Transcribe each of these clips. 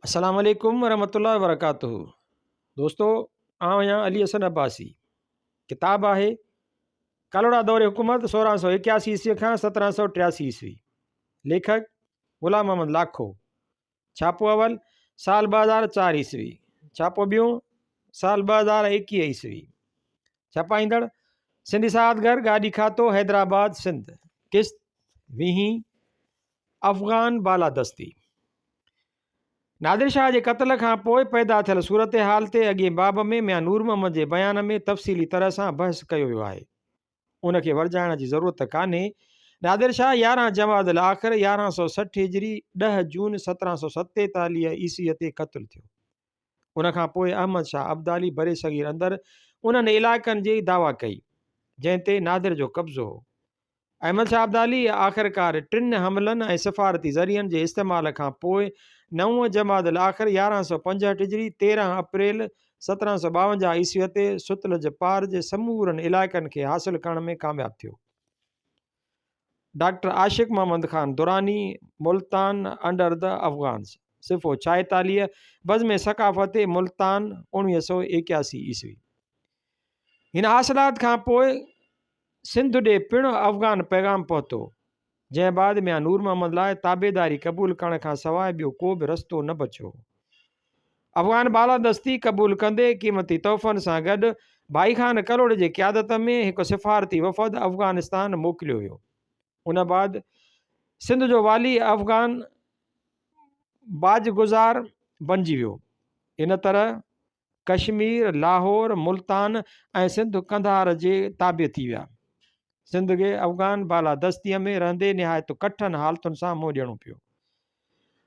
अस्सलाम वालेकुम वरहमतुल्लाहि वबरकातुहू। दोस्तों, आउं आहियां अली हसन अब्बासी। किताब आहे कालोड़ा दौर हुकूमत 1681 ईस्वी खां 1783 ईस्वी। लेखक ग़ुलाम मोहम्मद लाखो। छापो अवल साल 2004 ईस्वी। छापो ॿियों साल 2021 ईस्वी। छपाईंदड़ सिंधी सादगर गाॾी खातो हैदराबाद सिंध। किस्त वीहीं। अफ़गान बालादस्ती। नादिर शाह जे क़त्ल खां पोइ पैदा थियल सूरत हाल ते अॻे बाब में मियां नूर मोहम्मद जे बयान में तफ़सीली तरह सां बहस कयो वियो आहे। उनखे वरजाइण जी ज़रूरत कान्हे। नादिर शाह 11 जमादुल आख़िर 1160 हिजरी 10 जून 1747 ईस्वीअ ते क़त्ल थियो। उनखां पोइ अहमद शाह अब्दाली बरे सग़ीर अंदरि उन्हनि इलाइक़नि जी दावा कई जंहिं ते नादिर जो कब्ज़ो हो। अहमद शाह अब्दाली आख़िरकार 3 हमलनि ऐं सिफ़ारती ज़रियनि जे इस्तेमाल खां पोइ 9 जमादुल आख़िर 1165 हिजरी 13 अप्रैल 1752 ईस्वीअ ते सुतलज पार जे समूरनि इलाइक़नि खे हासिल करण में कामयाब थियो। Doctor Ashiq Mohammad Khan Durrani Multan under the Afghans सिफ़ो 46 बज़्म सक़ाफ़त मुल्तान 1981 ईस्वी। हिन हासिलात खां पोइ सिंध ॾे पिणु अफ़गान पैगाम पहुतो जंहिं बाद मियां नूर मोहम्मद लाइ ताबेदारी क़बूल करण खां सवाइ ॿियो को बि रस्तो न बचियो। अफ़गान बालादस्ती क़बूल कंदे क़ीमती तोहफ़नि सां गॾु भाई खान करोड़ जे क़यादत में हिकु सिफ़ारती वफ़द अफ़गानिस्तान मोकिलियो वियो। उन बाद सिंध जो वाली अफ़गान बाजगुज़ार बणिजी वियो। इन तरह कश्मीर, लाहौर, मुल्तान ऐं सिंध कंधार जे ताबे थी विया। सिंध खे अफ़गान बालादस्तीअ में रहंदे निहायत कठिन हालतुनि सां मुंहुं ॾियणो पियो।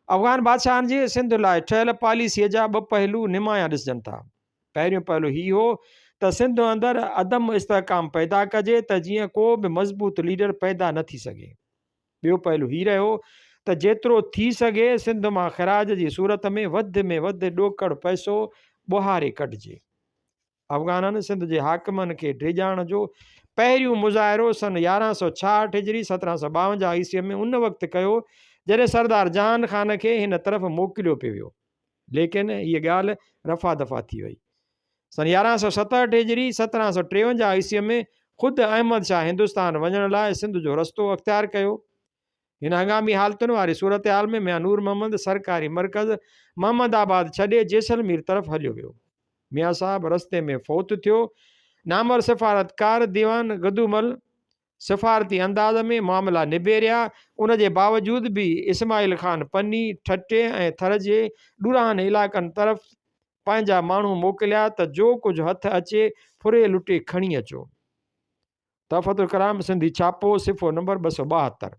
अफ़गान बादशाहनि जे सिंध लाइ ठहियल पॉलिसीअ जा 2 पहलू निमाया ॾिसजनि था। पहिरियों पहलू हीउ हो त सिंध अंदरि अदम इस्तेहकाम पैदा कजे त जीअं को बि मज़बूत लीडर पैदा न थी सघे। ॿियो पहलू हीउ रहियो त जेतिरो थी सघे सिंध मां ख़राज जी सूरत में वधि ॾोकड़ पैसो ॿुहारे कढिजे। अफ़गाननि सिंध जे हाकिमनि खे डिॼाइण जो पहिरियों मुज़ाहिरो सन 1166 हिजरी 1752 ईस्वीअ में उन वक़्तु कयो जॾहिं सरदार जहान ख़ान खे हिन तरफ़ मोकिलियो पियो वियो। लेकिन हीअ ॻाल्हि रफ़ा दफ़ा थी वई। सन 1167 हिजरी 1753 ईस्वीअ में ख़ुदि अहमद शाह हिंदुस्तान वञण लाइ सिंध जो रस्तो अख़्तियार कयो। हिन हंगामी हालतुनि वारी सूरत हाल में मियां नूर मोहम्मद सरकारी मर्कज़ मोहम्मदाबाद छॾे जैसलमेर तरफ़ हलियो वियो। मियां साहब रस्ते में फ़ौत थियो। नामवर सिफ़ारतकार दीवान गदूमल सिफ़ारती अंदाज़ में मामला निबेरिया। उन जे बावजूद बि इस्माइल ख़ान पन्नी ठटे ऐं थर जे ॾुराहनि इलाइक़नि तरफ़ पंहिंजा माण्हू मोकिलिया त जो कुझु हथ अचे फुरे लुटे खणी अचो। तहफ़तुल कलाम सिंधी छापो सिफ़ो नंबर 272।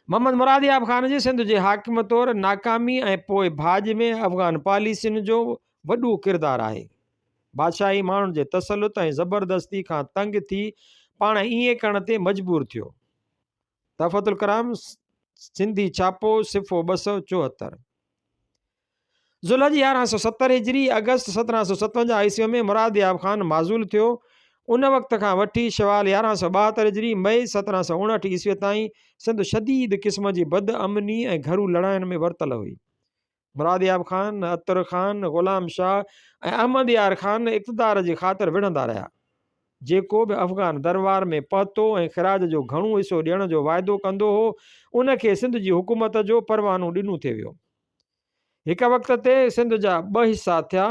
मोहम्मद मुरादियाब ख़ान जी सिंध जे हाकिम तौरु नाकामी ऐं पोइ भाज में अफ़गान पॉलिसियुनि जो वॾो किरदारु आहे। बादशाही माण्हुनि जे तसलुत ऐं ज़बरदस्ती खां तंग थी पाण ईअं करण ते मजबूर थियो। तहफ़तुल कलाम सिंधी छापो सिफ़ो 274। ज़ुलहज 1170 हिजरी अगस्त 1757 ईस्वी में मुरादियाब ख़ान माज़ूल थियो। उन वक़्त खां वठी शवाल 1172 हिजरी मई 1759 ईस्वी ताईं सिंध शदीद क़िस्म जी बदअमनी ऐं घरू लड़ाइनि में वरतल हुई। मुरादियाब ख़ान, अतर ख़ान, ग़ुलाम शाह ऐं अहमद यार ख़ान इक़्तिदार जी ख़ातिर विढ़ंदा रहिया। जेको बि अफ़गान दरबार में पहुतो ऐं ख़िराज जो घणो हिसो ॾियण जो वाइदो कंदो हो उनखे सिंध जी हुकूमत जो परवानो ॾिनो थिए वियो। हिक वक़्त ते सिंध जा 2 हिसा थिया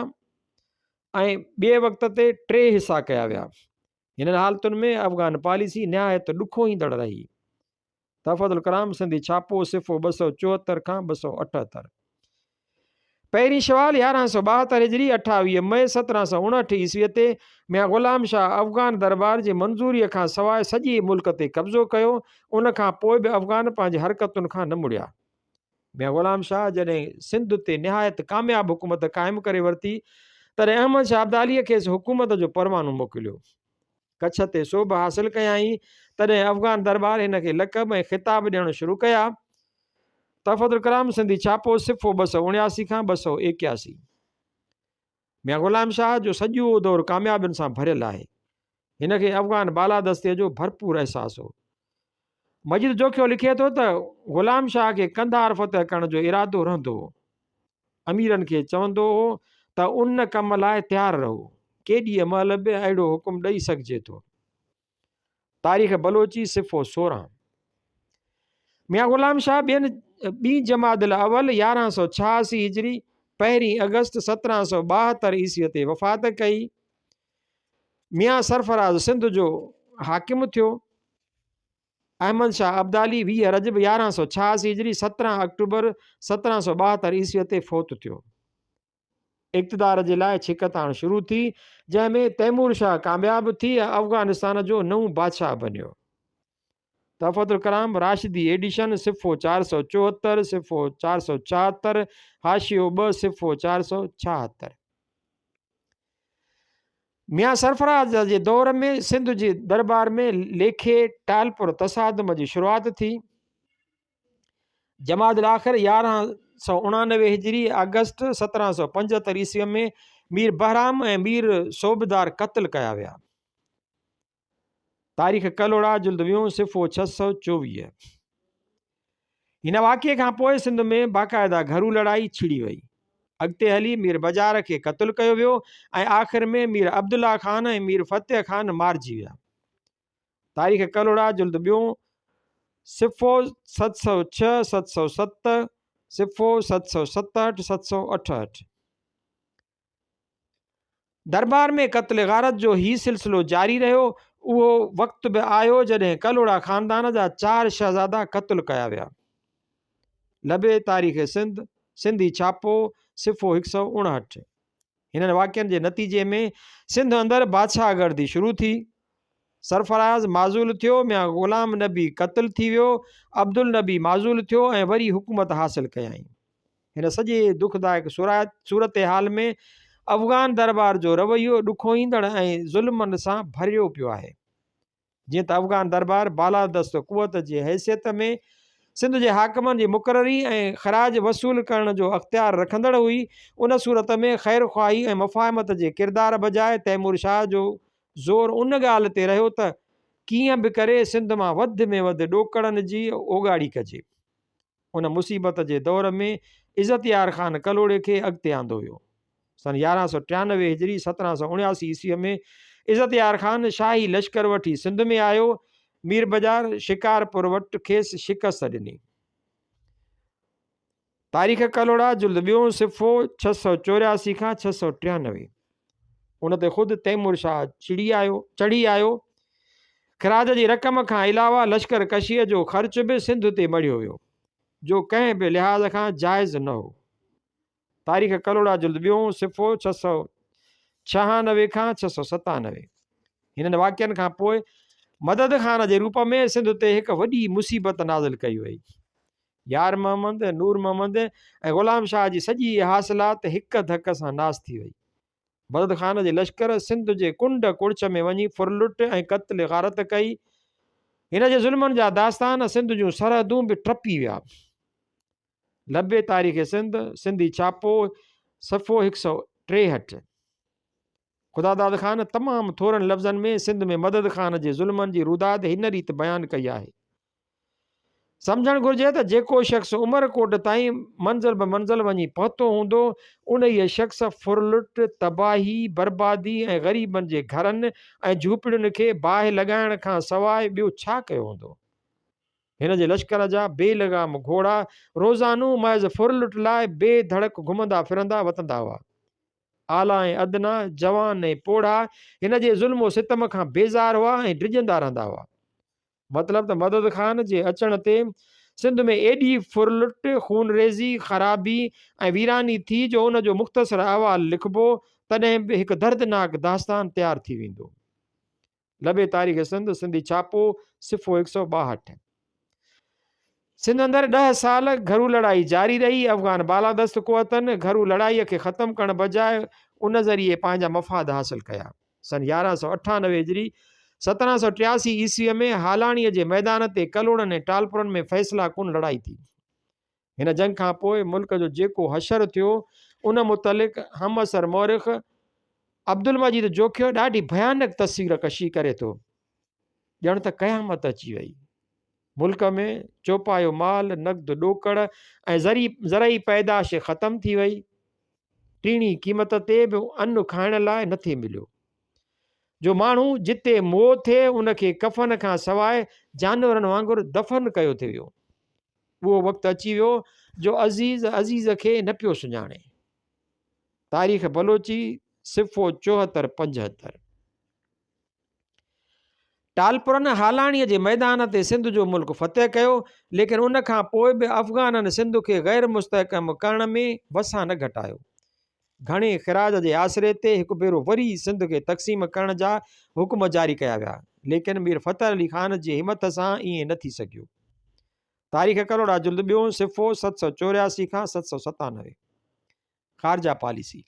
ऐं ॿिए वक़्त ते 3 हिसा कया विया। हिन हालतुनि में अफ़गान पॉलिसी निहायत ॾुखो ईंदड़ रही। तहफ़तुल कलाम सिंधी छापो सिफ़ो 274 खां 278। पहिरीं शवाल 1172 हिजरी 28 मई 1759 ईस्वीअ ते मियां ग़ुलाम शाह अफ़गान दरबार जी मंज़ूरीअ खां सवाइ सॼे मुल्क ते कब्ज़ो कयो। उन खां पोइ बि अफ़गान पंहिंजी हरकतुनि खां न मुड़िया। मियां ग़ुलाम शाह जॾहिं सिंध ते निहायत कामयाब हुकूमत क़ाइमु करे वरिती तॾहिं अहमद शाह अब्दालीअ खेसि हुकूमत जो परवानो मोकिलियो। कच्छ ते सोभ हासिल कयाई तॾहिं अफ़गान दरबार हिन खे लक़ब ऐं ख़िताब ॾियणु शुरू कया। तहफ़तुल कलाम सिंधी छापो सिफ़ो 279 खां 281। मियां ग़ुलाम शाह जो सॼो दौरु कामयाबियुनि सां भरियलु आहे। हिन खे अफ़गान बालादस्तीअ जो भरपूर अहसासु हो। मजीद जोखियो लिखे थो त ग़ुलाम शाह खे कंधार फ़तह करण जो इरादो रहंदो हो। अमीरनि खे चवंदो हो त उन कम लाइ तयारु रहो, केॾीअ महिल बि अहिड़ो हुकुम ॾेई सघिजे थो। तारीख़ बलोची सिफ़ो 16। मियां ग़ुलाम शाह ॿी जमादिल अवल 1186 हिजरी 1 अगस्त 1772 ईस्वीअ ते वफ़ात कई। मियां सरफराज़ सिंध जो हाकिम थियो। अहमद शाह अब्दाली 20 रजब 1186 हिजरी 17 अक्टूबर 1772 ईस्वीअ ते फ़ौत थियो। इक़्तिदार जे लाइ छिकताण शुरू थी, जंहिंमें तैमूर शाह कामयाब थी अफ़गानिस्तान जो नओं बादशाह बनियो। तहफ़तुल कलाम राशिदी एडिशन सिफ़ो 474 सिफ़ो 474 हाशियो 2 सिफ़ो 476। मियां सरफराज जे दौर में सिंध जे दरबार में लेखे टालपुर तसादम जी शुरूआति थी। जमादिल आख़िर 1189 हिजरी अगस्त 1775 ईस्वीअ में मीर बहराम ऐं मीर सोबदार क़त्ल कया विया। तारीख़ कलोड़ा जुल्द वियों सिफ़ो 624। हिन वाक़िए खां पोइ सिंध में बाक़ाइदा घरू लड़ाई छिड़ी वई। अॻिते हली मीर बाज़ार खे क़त्ल कयो वियो ऐं आख़िर में मीर अब्दुल्ला ख़ान ऐं मीर फ़तेह ख़ान मारिजी विया। तारीख़ कलोड़ा जुल्द ॿियों सिफ़ो 706 707 सिफ़ो 767 768। दरबार में क़त्ल गारत जो ही सिलसिलो जारी रहियो। उहो वक़्तु बि आयो जॾहिं कलोड़ा ख़ानदान जा 4 शहज़ादा क़त्ल कया विया। लबे तारीख़ सिंध सिंधी छापो सिफ़ो 159। हिननि वाक़ियनि जे नतीजे में सिंध अंदरि बादशाह गर्दी शुरू थी। सरफराज़ माज़ूल थियो, मियां ग़ुलाम नबी क़त्ल थी वियो, अब्दुल नबी माज़ूल थियो ऐं वरी हुकूमत हासिल कयाई। हिन सॼे दुखदायक सूरत हाल में अफ़गान दरबार जो रवैयो ॾुखो ईंदड़ ऐं ज़ुल्मनि सां भरियो पियो आहे। जीअं त अफ़गान दरबार बालादस्त क़ुवत जी हैसियत में सिंध जे हाकिमनि जी मुक़ररी ऐं ख़राज वसूल करण जो अख़्तियार रखंदड़ हुई, उन सूरत में ख़ैर ख़्वाही ऐं मुफ़ाहमत जे किरदार बजाए तैमूर शाह जो ज़ोर उन ॻाल्हि ते रहियो त कीअं बि करे सिंध मां वधि में वधि ॾोकड़नि जी ओगाड़ी कजे। उन मुसीबत जे दौर में इज़्ज़तियार ख़ान कलोड़े खे अॻिते आंदो वियो। सन 1193 हिजरी 1779 ईस्वीअ में इज़्ज़तियार ख़ान शाही लश्कर वठी सिंध में आयो। मीर बाज़ार शिकारपुर वटि खेसि शिकस्त ॾिनी। तारीख़ कलोड़ा जुल्द ॿियों सिफ़ो 684 खां 693। उन ते ख़ुदि तैमूर शाह चढ़ी आयो। ख़राज जी रक़म खां अलावा लश्कर कशीअ जो ख़र्च बि सिंध ते मढ़ियो वियो, जो कंहिं बि लिहाज़ खां जाइज़ न हो। तारीख़ कलोड़ा जुल्द ॿियों सिफ़ो 696 खां 697। हिननि वाक़ियनि खां पोइ मदद ख़ान जे रूप में सिंध ते हिकु वॾी मुसीबत नाज़िल कई वई। यार मोहम्मद, नूर मोहम्मद ऐं ग़ुलाम शाह जी सॼी हासिलात हिकु धक सां नास थी वई। मदद ख़ान जे लश्कर सिंध जे कुंड कुड़च में वञी फुरलुट ऐं क़त्ल गारत कई। हिन जे ज़ुल्मनि जा दास्तान सिंध जूं सरहदूं बि टपी विया। लबे तारीख़ सिंध सिंधी छापो सफ़ो 163। ख़ुदादाद ख़ान तमामु थोरनि लफ़्ज़नि में सिंध में मदद ख़ान जे ज़ुल्मनि जी रुदाद हिन रीति बयानु कई आहे। सम्झणु घुरिजे त जेको शख़्स उमरकोट ताईं मंज़िल ब मंज़िल वञी पहुतो हूंदो, उन इहे शख़्स फुरलुट, तबाही, बर्बादी ऐं ग़रीबनि जे घरनि ऐं झूपड़ियुनि खे बाहि लॻाइण खां सवाइ ॿियो छा कयो हूंदो। हिन जे लश्कर जा बेलगाम घोड़ा रोज़ानो महज़ फुरलुट लाइ बेधड़क घुमंदा फिरंदा वतंदा हुआ। आला ऐं अदना, जवान ऐं पोढ़ा हिन जे ज़ुल्मो सितम खां बेज़ार हुआ ऐं डिॼंदा रहंदा हुआ। मतिलबु त मदद ख़ान जे अचण ते सिंध में एॾी फुरलुट, खूनरेज़ी, ख़राबी ऐं वीरानी थी जो उन जो मुख़्तसर अहवाल लिखिबो तॾहिं बि हिकु दर्दनाक दास्तान तयारु थी वेंदो। लबे तारीख़ सिंध सिंधी छापो सिफ़ो 162। सिंध अंदरि 10 साल घरू लड़ाई जारी रही। अफ़गान बालादस्त क़ुवतनि घरू लड़ाईअ खे ख़तमु करण बजाए उन ज़रिए पंहिंजा मफ़ाद हासिल कया। सन 1198 हिजरी 1783 ईस्वीअ में हालाणीअ जे मैदान ते कलोड़नि ऐं टालपुरनि में फ़ैसिला कुन लड़ाई थी। हिन जंग खां पोइ मुल्क जो जेको हशर थियो, उन मुतलिक़ हमअसर मौरिख़ अब्दुल मजीद जोखियो ॾाढी भयानक तस्वीर कशी करे थो, ॼण त क़यामत अची वई। मुल्क में चौपायो माल, नक़द ॾोकड़ ऐं ज़रई पैदाश ख़तमु थी वई। टीणी क़ीमत ते बि अन्न खाइण लाइ नथे मिलियो, जो माण्हू जिते मोह थिए उनखे कफ़न खां सवाइ जानवरनि वांगुरु दफ़न कयो थे वियो। उहो वक़्तु अची वियो जो अज़ीज़ खे न पियो सुञाणे। तारीख़ बलोची सिफ़ो 74-75। टालपुरनि हालाणीअ जे मैदान ते सिंध जो मुल्क फ़तेह कयो, लेकिन उन खां पोइ बि अफ़गाननि सिंध खे गैर मुस्तहकम करण में वसां न घटायो। घणे ख़िराज जे आसिरे ते हिकु भेरो वरी सिंध खे तक़सीम करण जा हुकुम जारी कया विया, लेकिन मीर फ़तेह अली ख़ान जी हिमत सां ईअं न थी सघियो। तारीख़ कलोड़ा जुल्द ॿियो सिफ़ो 784 खां 797। ख़ारजा पॉलिसी।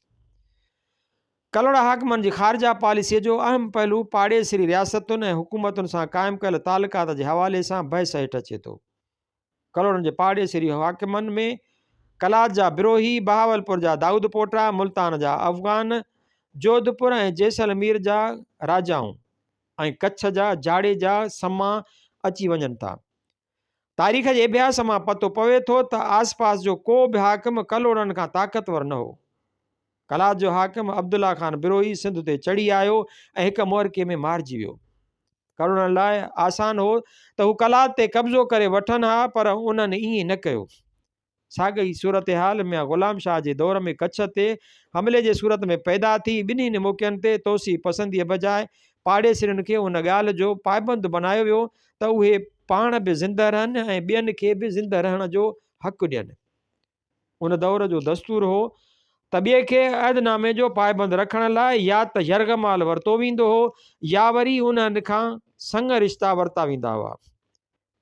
कलोड़ा हाकमनि जी ख़ारजा पॉलिसीअ जो अहम पहलू पाड़ेसरी रियासतुनि ऐं हुकूमतुनि सां क़ाइमु कयल तालुकात जे हवाले सां बहस हेठि अचे थो। कलोड़नि जे पाड़ेसरी हाकमनि में कलात जा बिरोही, बहावलपुर जा दाऊद पोटा, मुल्तान जा अफ़गान, जोधपुर ऐं जैसलमेर जा राजाऊं ऐं कच्छ जा जाड़ेजा समा अची वञनि था। तारीख़ जे अभ्यास मां पतो पवे थो त आसपास जो को बि हाकिम कलोड़नि खां ताक़तवर न हो। कलात जो हाकिम अब्दुल्ला ख़ान बिरोही सिंध ते चढ़ी आयो ऐं हिक मुहरके में मारिजी वियो। कलोड़नि लाइ आसान हो त हू कलात ते कब्ज़ो करे वठनि हा, पर उन्हनि ईअं न कयो। साॻई सूरत हाल में ग़ुलाम शाह जे दौर में कच्छ ते हमले जे सूरत में पैदा थी। ॿिन्हिनि मौक़नि ते तोसी पसंदीअ बजाए पाड़ेसरियुनि खे उन ॻाल्हि जो पाबंद बनायो वियो त उहे पाण बि ज़िंदा रहनि ऐं ॿियनि खे बि ज़िंदा रहण जो हक़ु ॾियनि। उन दौर जो दस्तूर हो त ॿिए खे अहदनामे जो पाबंद रखण लाइ या त यरगमाल वरितो वेंदो हो या वरी उन्हनि खां संग रिश्ता वरिता वेंदा हुआ।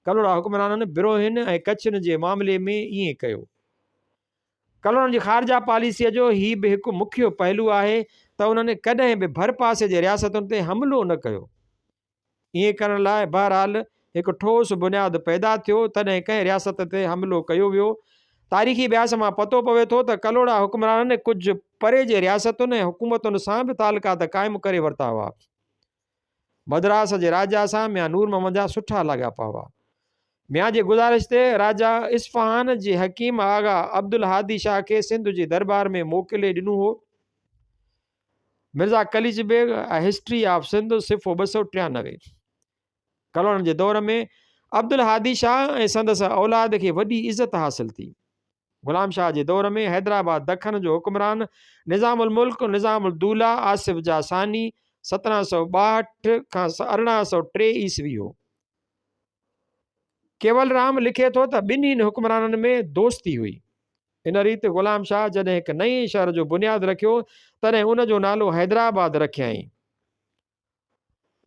कलोड़ा हुक्मराननि बिरोहिनि ऐं कच्छनि जे मामले में ईअं कयो। कलोड़नि जी ख़ारजा पॉलिसीअ जो ही बि हिकु मुख्य पहलू आहे त उन्हनि कॾहिं बि भर पासे जे रियासतुनि ते हमिलो न कयो। ईअं करण लाइ बहरहाल हिकु ठोस बुनियादु पैदा थियो, तॾहिं कंहिं रियासत ते हमिलो कयो वियो। तारीख़ी अभ्यास मां पतो पवे थो त कलोड़ा हुक्मराननि कुझु परे जे रियासतुनि ऐं हुकूमतुनि सां बि तालुकात क़ाइमु करे वरिता हुआ। मद्रास जे राजा सां मियां नूर मोहम्मद जा सुठा लाॻापा हुआ। मियां जे गुज़ारिश ते राजा इस्फ़हान जे हकीम आगा अब्दुल हादी शाह खे सिंध जे दरबार में मोकिले ॾिनो हो। मिर्ज़ा कलीज बेग हिस्ट्री ऑफ सिंध सिफ़ो 293। कलोड़नि जे दौर में अब्दुल हादी शाह ऐं संदसि औलाद खे वॾी इज़त हासिल थी। ग़ुलाम शाह जे दौर में हैदराबाद दखन जो हुक्मरान निज़ामुल मुल्क निज़ामुल दौला आसिफ जा सानी 1762 खां 1803 ईस्वी हो। केवल राम लिखे थो त ॿिन्हिनि हुक्मराननि में दोस्ती हुई। इन रीति ग़ुलाम शाह जॾहिं हिकु नई शहर जो बुनियादु रखियो तॾहिं उन जो नालो हैदराबाद रखियईं।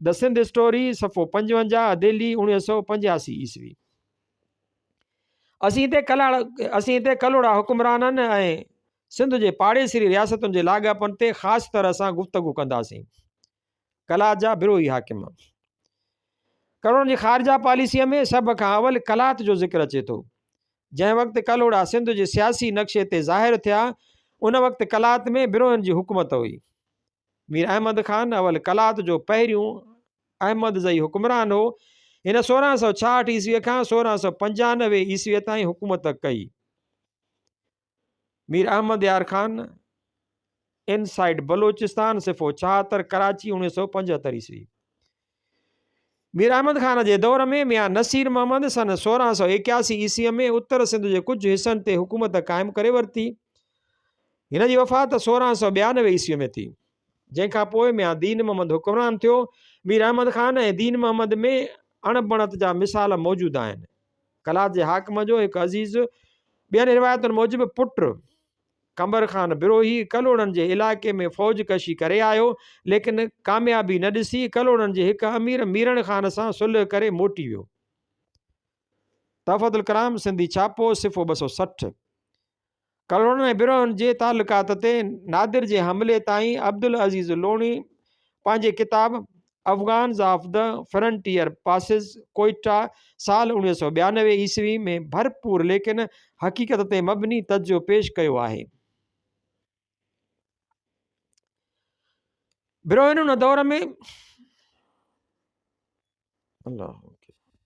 द सिंध स्टोरी सफ़ो 55 दिल्ली 1985 ईस्वी। असीं हिते कलोड़ा हुक्मराननि ऐं सिंध जे पाड़ेसरी रियासतुनि जे लाॻापनि ते ख़ासि तरह सां गुफ़्तगू कंदासीं। कलात जा बिरोही हाकिम। कलोड़नि जी ख़ारजा पॉलिसीअ में सभ खां अवल कलात जो ज़िक्र अचे थो। जंहिं वक़्तु कलोड़ा सिंध जे सियासी नक्शे ते ज़ाहिर थिया उन वक़्तु कलात में बिरोहिनि जी हुकूमत हुई। मीर अहमद ख़ान अवल कलात जो पहिरियों अहमद ज़ई हुक्मरान हो। हिन 1666 ईस्वीअ खां 1695 ईस्वीअ ताईं हुकूमत कई। मीर अहमद यार ख़ान इनसाइड बलोचिस्तान सिफ़ो 76 कराची 1975 ईस्वी। मीर अहमद ख़ान जे दौर में मियां नसीर मोहम्मद सन 1681 ईस्वीअ में उत्तर सिंध जे कुझु हिसनि ते हुकूमत क़ाइमु करे वरिती। हिन जी वफ़ात 1692 ईस्वीअ में थी। जंहिंखां पोइ मियां दीन मोहम्मद हुक्मरान थियो। मीर अहमद ख़ान ऐं दीन मोहम्मद में अणबणत जा मिसाल मौजूदु आहिनि। कलात जे हाकिम जो हिकु अज़ीज़ ॿियनि रिवायतुनि मूजिबि पुटु कंबर ख़ान बिरोही कलोड़नि जे इलाइक़े में फ़ौज कशी करे आयो, लेकिन कामयाबी न ॾिसी कलोड़नि जे हिकु अमीर मीरण ख़ान सां सुलह करे मोटी वियो। तहफ़तुल कलाम सिंधी छापो सिफ़ो 260। कलोड़नि ऐं बिरोहिनि जे तालुकात ते नादिर जे हमले ताईं अब्दुल अज़ीज़ लोणी पंहिंजे किताब Afghans of the frontier passes कोइटा साल 1992 ईस्वी में भरपूर लेकिन हक़ीक़त ते मबनी तजो पेश कयो आहे। बिरोहिनि उन दौर में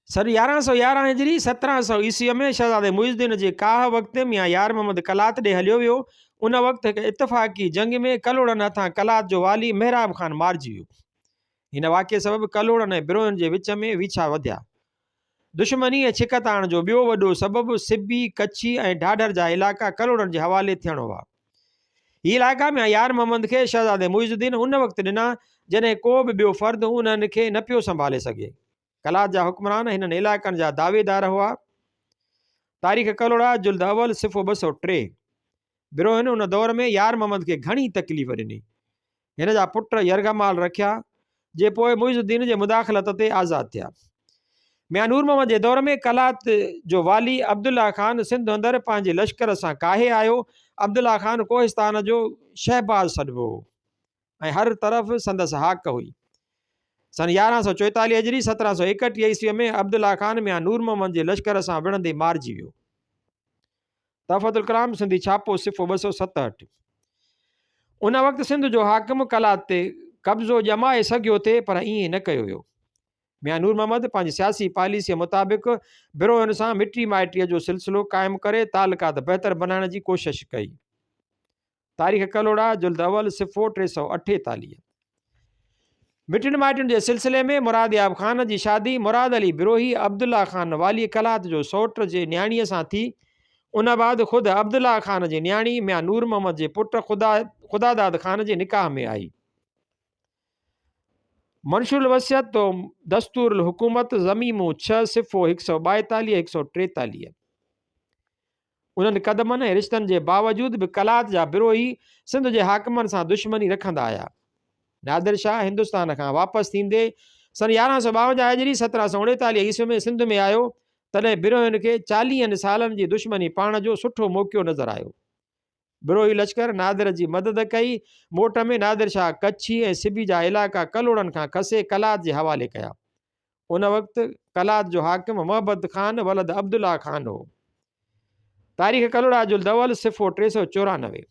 सन 1111 हिजरी 1700 ईस्वीअ में शहज़ादे मुइज़ुद्दीन जे काह वक़्त में यार मोहम्मद कलात ॾे हलियो वियो। उन वक़्तु हिकु इतफ़ाक़ी जंग में कलोड़नि हथां कलात जो वाली मेहराब ख़ान मारिजी वियो। हिन वाक़े सबबि कलोड़नि ऐं बिरोहियुनि जे विच में विछा वधिया। दुश्मनी ऐं छिकताण जो ॿियो वॾो सबबु सिबी, कच्छी ऐं ढाढर जा इलाइक़ा कलोड़नि जे हवाले थियणो हुआ। ही इलाइक़ा में यार मोहम्मद खे शहज़ादे मुइज़ुद्दीन उन वक़्तु ॾिना जॾहिं को बि ॿियो फ़र्दु उन्हनि खे न पियो संभाले सघे। कलात जा हुक्मरान हिननि इलाइक़नि जा दावेदार हुआ। तारीख़ कलोड़ा जुल्द अवल सिफ़ो 203। बिरोहिन उन दौर में यार मोहम्मद खे घणी तकलीफ़ ॾिनी। हिन जा पुट यरगमाल रखिया जे पोइ मुइज़ुद्दीन जे मुदाख़लत ते आज़ादु थिया। मियां नूर मोहम्मद जे दौर में कलात जो वाली अब्दुल्ला ख़ान सिंध अंदरि पंहिंजे लश्कर सां काहे आयो। अब्दुल्ला ख़ान कोहिस्तान जो शहबाज़ सॾिबो हो ऐं हर तरफ़ संदसि हाक हुई। सन 1144 हिजरी 1731 ईस्वीअ में अब्दुल्ला ख़ान मियां नूर मोहम्मद जे लश्कर सां विढ़ंदे मारिजी वियो। तहफ़तुल कलाम सिंधी छापो सिफ़ो 267। उन वक़्तु सिंध जो हाकिम कलात ते कब्ज़ो ॼमाए सघियो थे, पर ईअं न कयो वियो। मियां नूर मोहम्मद पंहिंजी सियासी पॉलिसीअ मुताबिक़ बिरोहियुनि सां मिटी माइटीअ जो सिलसिलो क़ाइमु करे तालुकात बहितर बनाइण जी कोशिशि कई। तारीख़ कलोड़ा जुल्द अवल सिफ़ो 348। मिटियुनि माइटियुनि जे सिलसिले में मुराद याब ख़ान जी शादी मुराद अली बिरोही अब्दुल्ला ख़ान वाली कलात जो सौट जे न्याणीअ सां थी। उन बाद ख़ुदि अब्दुल्ला ख़ान जी न्याणी मियां नूर मोहम्मद जे पुट ख़ुदादाद ख़ान जे निकाह में आई। मंशूल वसियत तो दस्तूर हुकूमत ज़मीमू 6 सिफ़ो 142 143। उन्हनि क़दमनि ऐं रिश्तनि जे बावजूदि बि कलात जा बिरोही सिंध जे हाकिमनि सां दुश्मनी रखंदा आया। नादिर शाह हिंदुस्तान खां वापसि थींदे सन 1152 हिजरी 1739 ईस्वी में सिंध में आयो। तॾहिं बिरोहियुनि खे 40 सालनि जी दुश्मनी पाण जो सुठो मौक़ो नज़र आयो। बिरोही लश्कर नादिर जी मदद कई। मोट में नादिर शाह कच्छी ऐं सिबी जा इलाइक़ा कलोड़नि खां खसे कलात जे हवाले कया। उन वक़्तु कलात जो हाकिम मोहब्बत ख़ान वलद अब्दुल्ला ख़ान हो। तारीख़ कलोड़ा जुल्द अवल सिफ़ो 394।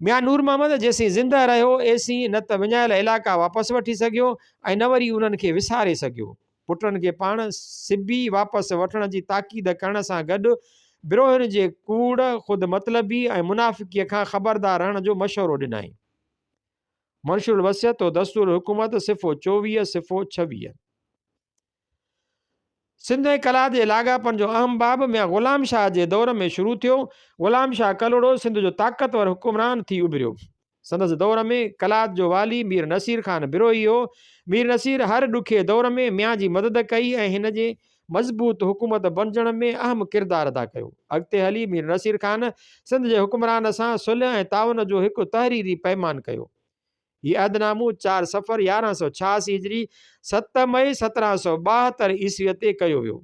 मियां नूर मोहम्मद जेसीं ज़िंदा रहियो एसीं न त विञायल इलाइक़ा वापसि वठी सघियो ऐं न वरी उन्हनि खे विसारे सघियो। पुटनि खे पाण सिबी वापसि वठण जी ताक़ीद करण सां गॾु बिरोहियुनि जे कूड़ ख़ुदि मतलबी ऐं मुनाफ़िकीअ खां ख़बरदार रहण जो मशवरो ॾिनई। मंशूर वसियत तो दस्तूर हुकूमत सिफ़ो 24 सिफ़ो 26। सिंध ऐं कलात जे लाॻापन जो अहम बाब मियां ग़ुलाम शाह जे दौर में शुरू थियो। ग़ुलाम शाह कलोड़ो सिंध जो ताक़तवर हुकुमरान थी उभिरियो। संदसि दौर में कलात जो वाली मीर नसीर ख़ान बिरोही हो। मीर नसीर हर ॾुखे दौर में मियां जी मदद कई ऐं हिन जे मज़बूत हुकूमत बणिजण में अहम किरदारु अदा कयो। अॻिते हली मीर नसीर ख़ान सिंध जे हुकुमरान सां सुलह ऐं ताउन जो हिकु तहरीरी पैमान कयो। हीउ अहदनामो 4 सफ़र 1186 हिजरी 7 मई 1772 ईस्वीअ ते कयो वियो।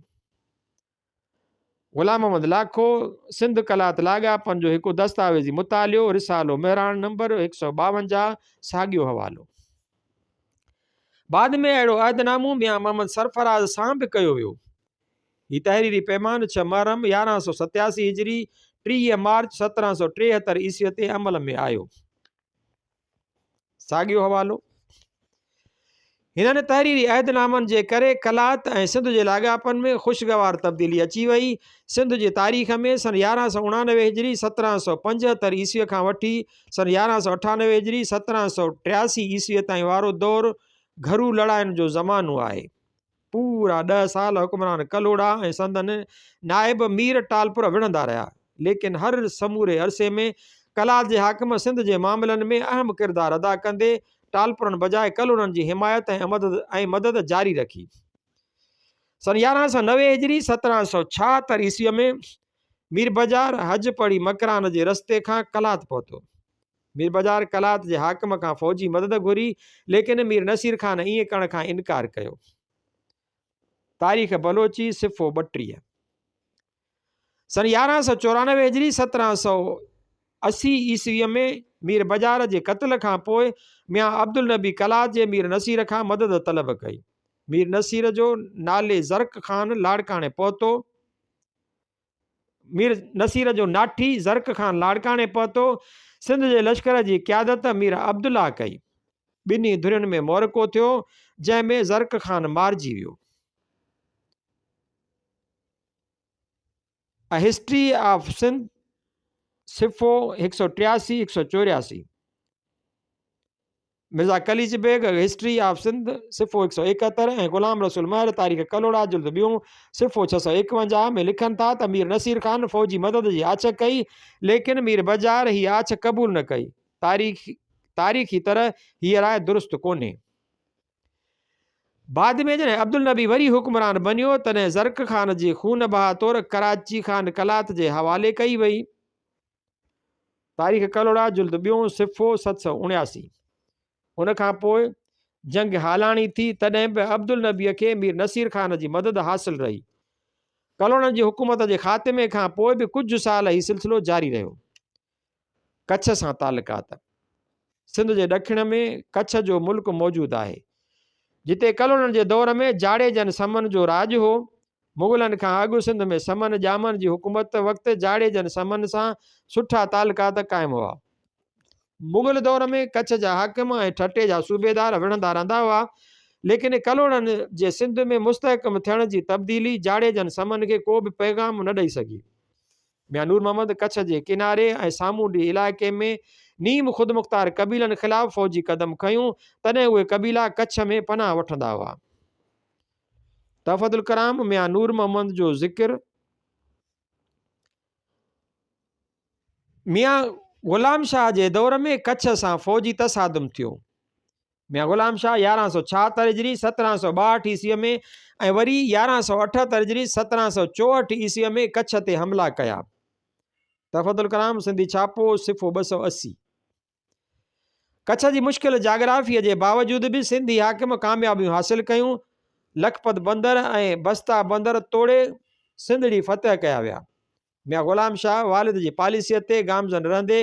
ग़ुलाम मोहम्मद लाखो सिंध कलात लाॻापन जो हिकु दस्तावेज़ी मुतालियो रिसालो मेहरान नंबर 152 साॻियो हवालो। बाद में अहिड़ो अहदनामो मियां मोहम्मद सरफराज़ सां बि कयो वियो। हीउ तहरीरी पैमान 6 मुहर्रम 1187 हिजरी 30 मार्च 1773 ईस्वीअ ते अमल में आयो। साॻियो हवालो। हिननि तहरीरी अहदनामनि जे करे कलात ऐं सिंध जे लाॻापन में ख़ुशगवार तब्दीली अची वई। सिंध जी तारीख़ में सन 1189 हिजरी 1775 ईस्वीअ खां वठी सन 1198 हिजरी 1783 ईस्वीअ ताईं वारो दौरु घरू लड़ाइनि जो ज़मानो आहे। पूरा 10 साल हुक्मरान कलोड़ा ऐं संदन नाइब मीर टालपुर विढ़ंदा रहिया, लेकिन हर समूरे अरसे में कलात जे हाकिम सिंध जे मामलनि में अहम किरदारु अदा कंदे टालपुरनि बजाए कलोड़नि जी हिमायत ऐं मदद जारी रखी। सन 1190 हिजरी 1776 ईस्वीअ में मीर बाज़ार हज पढ़ी मकरान जे रस्ते खां कलात पहुतो। मीर बाज़ार कलात जे हाकिम खां फ़ौजी मदद घुरी, लेकिन मीर नसीर ख़ान ईअं करण खां इनकार कयो। तारीख़ बलोची सिफ़ो 32। सन 1194 हिजरी 1780 ईस्वीअ में मीर बाज़ार जे क़त्ल खां पोइ मियां अब्दुल नबी कलात जे मीर नसीर खां मदद तलब कई। मीर नसीर जो नाले ज़र्क ख़ान लाड़काणे पहुतो। मीर नसीर जो नाठी ज़र्क ख़ान लाड़काणे पहुतो। सिंध जे लश्कर जी क़यादत मीर अब्दुल्ला कई। ॿिन्ही धुरियुनि में मोरको थियो, जंहिंमें ज़र्क ख़ान मारिजी वियो। हिस्ट्री ऑफ सिंध सिफ़ो 183 184। मिर्ज़ा कलीज बेग हिस्ट्री ऑफ सिंध सिफ़ो 171 ऐं ग़ुलाम रसूल महर तारीख़ कलोड़ा जुल्द ॿियूं सिफ़ो 651 में लिखनि था त मीर नसीर ख़ान फ़ौजी मदद जी आछ कई, लेकिन मीर बजार ही आछ क़बूल न कई। तारीख़ी तरह हीअ राय दुरुस्त कोन्हे। बाद में जॾहिं अब्दुल नबी वरी हुक्मरान बनियो तॾहिं ज़र्क ख़ान जी खून बहा तौर कराची ख़ान कलात जे हवाले कई वई। तारीख़ कलोड़ा जुल्द ॿियूं सिफ़ो 779। उन खां पोइ जंग हालाणी थी, तॾहिं बि अब्दुल नबीअ खे मीर नसीर ख़ान जी मदद हासिल रही। कलोड़नि जी हुकूमत जे ख़ात्मे खां पोइ बि कुझु साल हीउ सिलसिलो जारी रहियो। कच्छ सां तालुकात। सिंध जे ॾखिण में कच्छ जो मुल्क मौजूदु आहे, जिते कलोड़नि जे दौर में जाड़ेजन समन जो राज हो। मुग़लनि खां अॻु सिंध में समन जामन जी हुकूमत वक़्तु जाड़ेजन समन सां सुठा तालुकात क़ाइमु हुआ। मुग़ल दौर में कच्छ जा हाकिम ऐं ठटे जा सूबेदार विढ़ंदा रहंदा हुआ, लेकिन कलोड़नि जे सिंध में मुस्तहकम थियण जी तब्दीली जाड़ेजन समन खे को बि पैगाम न ॾेई सघी। मियां नूर मोहम्मद कच्छ जे किनारे ऐं सामूंडी इलाइक़े में नीम ख़ुदमुख़्तार क़बीलनि ख़िलाफ़ फ़ौजी क़दम खयूं, तॾहिं उहे क़बीला कच्छ में पनाह वठंदा हुआ। तफ़दुल कराम मियां नूर मोहम्मद जो ज़िक्र। मियां ग़ुलाम शाह जे दौर में कच्छ सां फ़ौजी तसादुम थियो। मियां ग़ुलाम शाह 1176 हिजरी 1762 ईस्वीअ में ऐं वरी 1178 हिजरी 1764 ईस्वीअ में कच्छ ते हमला कया। तफ़दुल कराम सिंधी छापो सिफ़ो 280। कच्छ जी मुश्किल जाग्राफ़ीअ जे बावजूदि बि सिंधी हाकिम कामयाबियूं हासिल कयूं। लखपत बंदर ऐं बस्ता बंदर तोड़े सिंधड़ी फ़तह कया विया। मियां ग़ुलाम शाह वालिद जी पॉलिसीअ ते गामज़न रहंदे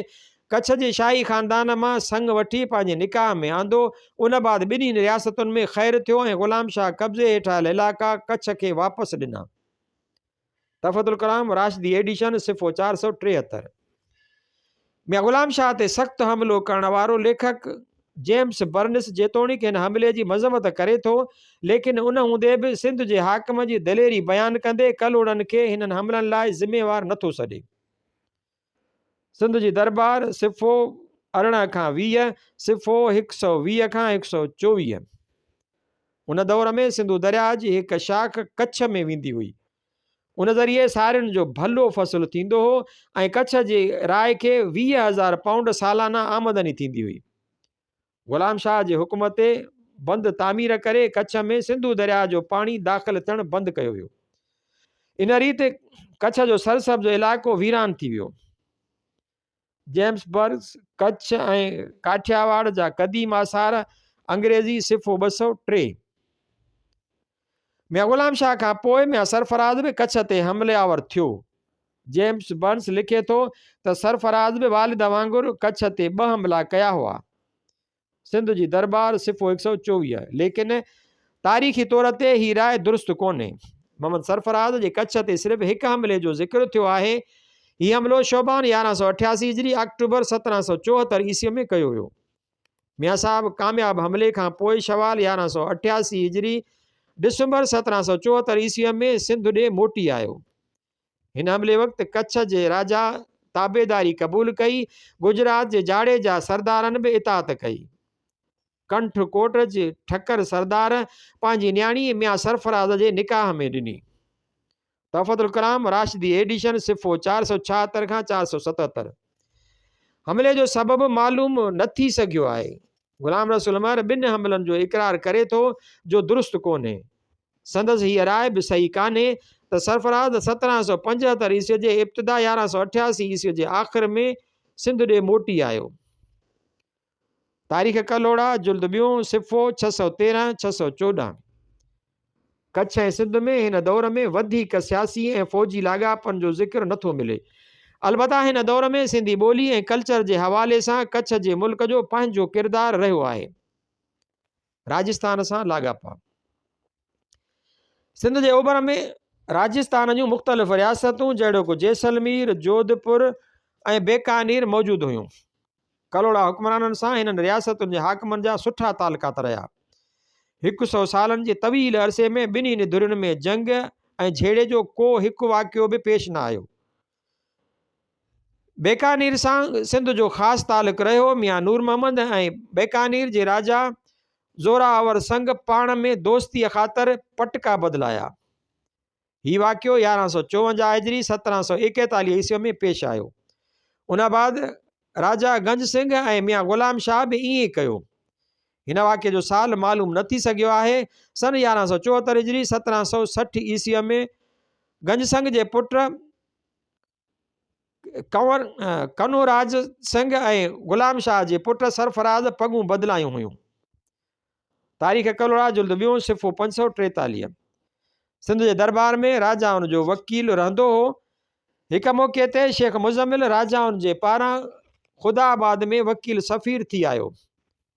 कच्छ जे शाही ख़ानदान मां संग वठी पंहिंजे निकाह में आंदो। उन बाद ॿिन्ही रियासतुनि में ख़ैरु थियो ऐं ग़ुलाम शाह कब्ज़े हेठि आयल इलाइक़ा कच्छ खे वापसि ॾिना। तफ़दुल कलाम राशिदी एडिशन सिफ़ो 473। मियां ग़ुलाम शाह ते सख़्तु हमिलो करण वारो लेखक जेम्स बर्निस जेतोणीकि हिन हमले जी मज़म्मत करे थो, लेकिन उन हूंदे बि सिंध जे हाकिम जी दिलेरी बयानु कंदे कलोड़नि खे हिननि हमलनि लाइ ज़िम्मेवार नथो सॾे। सिंध जी दरबार सिफ़ो 18 खां 20 सिफ़ो 120 खां 124। उन दौर में सिंधु दरिया जी हिकु शाख कच्छ में वेंदी हुई। उन ज़रिए सारियुनि जो भलो फ़सुलु थींदो हो ऐं कच्छ जे राय खे 20,000 पाउंड सालाना आमदनी थींदी हुई। ग़ुलाम शाह जे हुकुम ते बंदि तामीर करे कच्छ में सिंधु दरिया जो पाणी दाख़िल थियणु बंदि कयो वियो। इन रीति कच्छ जो सरसब्ज़ इलाइक़ो वीरान थी वियो। जेम्सबर्ग कच्छ ऐं काठियावाड़ जा क़दीम आसार अंग्रेज़ी सिफ़ो 203। मियां ग़ुलाम शाह खां पोइ मियां सरफराज़ बि कच्छ ते हमलावर थियो। जेम्स बर्न्स लिखे थो त सरफराज़ बि वालिद वांगुरु कच्छ ते 2 हमला कया हुआ। सिंध जी दरबार सिफ़ो 124। लेकिन तारीख़ी तौर ते ही राय दुरुस्त कोन्हे। मोहम्मद सरफराज़ जे कच्छ ते सिर्फ़ु हिकु हमले जो ज़िक्र थियो आहे। हीउ हमलो शोबान 1188 हिजरी अक्टूबर 1774 ईस्वीअ में कयो वियो। मियां साहब कामयाब हमले खां पोइ शवाल 1188 हिजरी डिसंबर 1774 ईस्वीअ में सिंध ॾे मोटी आयो। हिन हमले वक़्तु कच्छ जे राजा ताबेदारी क़बूल कई। गुजरात जे जाड़े जा सरदारनि बि इताअत कई। कंठ कोट जे ठकर सरदार पंहिंजी न्याणी मियां सरफराज़ जे निकाह में ॾिनी। तफ़दुल कलाम राशिदी एडिशन सिफ़ो 476 खां 477। हमले जो सबबु मालूम न थी सघियो आहे। ग़ुलाम रसूल महर 2 हमलनि जो इक़रार करे थो जो दुरुस्त कोन्हे। संदसि हीअ राय बि सही कान्हे त सरफराज़ 1775 ईस्वीअ जे इब्तिदा 1188 ईस्वीअ जे आख़िर में सिंध ॾे मोटी आयो। तारीख़ कलोड़ा जुल्द ॿियूं सिफ़ो 613 614। कच्छ ऐं सिंध में हिन दौर में वधीक सियासी ऐं फ़ौजी लाॻापन जो ज़िक्र नथो मिले। अलबत्ता हिन दौर में सिंधी ॿोली ऐं कल्चर जे हवाले सां कच्छ जे मुल्क जो पंहिंजो किरदारु रहियो आहे। राजस्थान सां लाॻापा। सिंध जे ओभर में राजस्थान जूं मुख़्तलिफ़ रियासतूं जहिड़ो जैसलमेर जोधपुर ऐं बीकानेर मौजूदु हुयूं। कलोड़ा हुक्मराननि सां हिननि रियासतुनि जे हाकिमनि जा सुठा तालुकात रहिया। 100 सालनि जे तवील अरसे में ॿिन्ही धुरियुनि में जंग ऐं झेड़े जो को हिकु वाक़ियो बि पेश न आयो। बीकानेर सां सिंध जो ख़ासि तालुक़ु रहियो। मियां नूर मोहम्मद ऐं बीकानेर जे राजा ज़ोरावर संग पाण में दोस्तीअ ख़ातिर पटका बदिलाया। हीउ वाक़ियो 1154 हिजरी 1741 ईस्वी में पेश आयो। उन बाद राजा गंज सिंह ऐं मियां ग़ुलाम शाह बि ईअं ई कयो। हिन वाक़िए जो साल मालूम न थी सघियो आहे। सन 1174 हिजरी 1760 ईस्वी में गंज सिंह जे पुट कनोराज सिंह ऐं ग़ुलाम शाह जे पुट सरफराज़ पगूं बदिलायूं हुयूं। तारीख़ कलोड़ा जुल्द ॿियों सिफ़ो 543। सिंध जे दरबार में राजाउनि जो वकील रहंदो हो। हिक मौक़े ते शेख मुज़म्मिल राजाउनि जे पारां ख़ुदाबाद में वकील सफ़ीर थी आयो।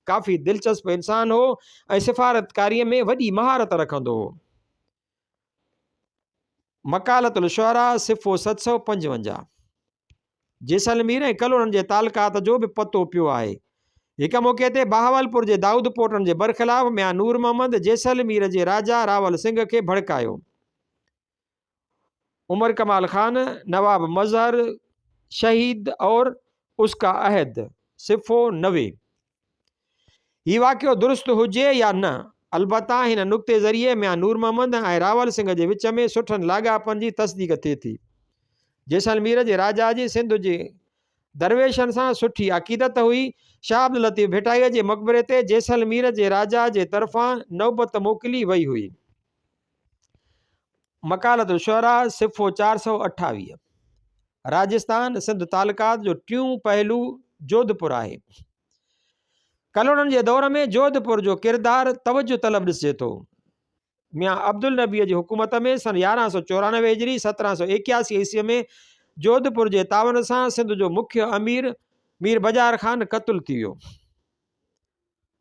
काफ़ी दिलचस्प इंसान हो ऐं सिफ़ारतकारीअ में वॾी महारत रखंदो हो। मकालतुल शुअरा सिफ़ो 755। जैसलमेर ऐं कलोड़नि जे तालुकात जो बि पतो पियो आहे। हिक मौक़े ते बहावलपुर जे दाऊद पोटनि जे बरख़िलाफ़ मियां नूर मोहम्मद जैसलमेर जे राजा रावल सिंह खे भड़कायो। उमर कमाल खान, नवाब मज़हर, शहीद और उसका अहद सिफ़ो 90। हीउ वाक़ियो दुरुस्त हुजे या न, अलबत्ता हिन नुक़्ते ज़रिए मियां नूर मोहम्मद ऐं रावल सिंह जे विच में सुठनि लाॻापनि जी तस्दीक़ थिए थी। जैसलमेर जे राजा जी सिंध जे दरवेशनि सां सुठी अक़ीदत हुई। शाह अब्दुल लतीफ़ भिटाईअ जे मक़बरे ते जैसलमेर जे राजा जे तरफ़ां नौबत मोकिली वई हुई। मकालतुल शुअरा सिफ़ो 428। राजस्थान सिंध तालुकात जो टियों पहलू जोधपुर आहे। कलोड़नि जे दौर में जोधपुर जो किरदारु तवजो तलब ॾिसिजे थो। मियां अब्दुल नबीअ जी हुकूमत में सन 1194 हिजरी 1781 ईस्वी में जोधपुर जे तावन सां सिंध जो मुख्य अमीर मीर बजार खान क़त्ल थी वियो।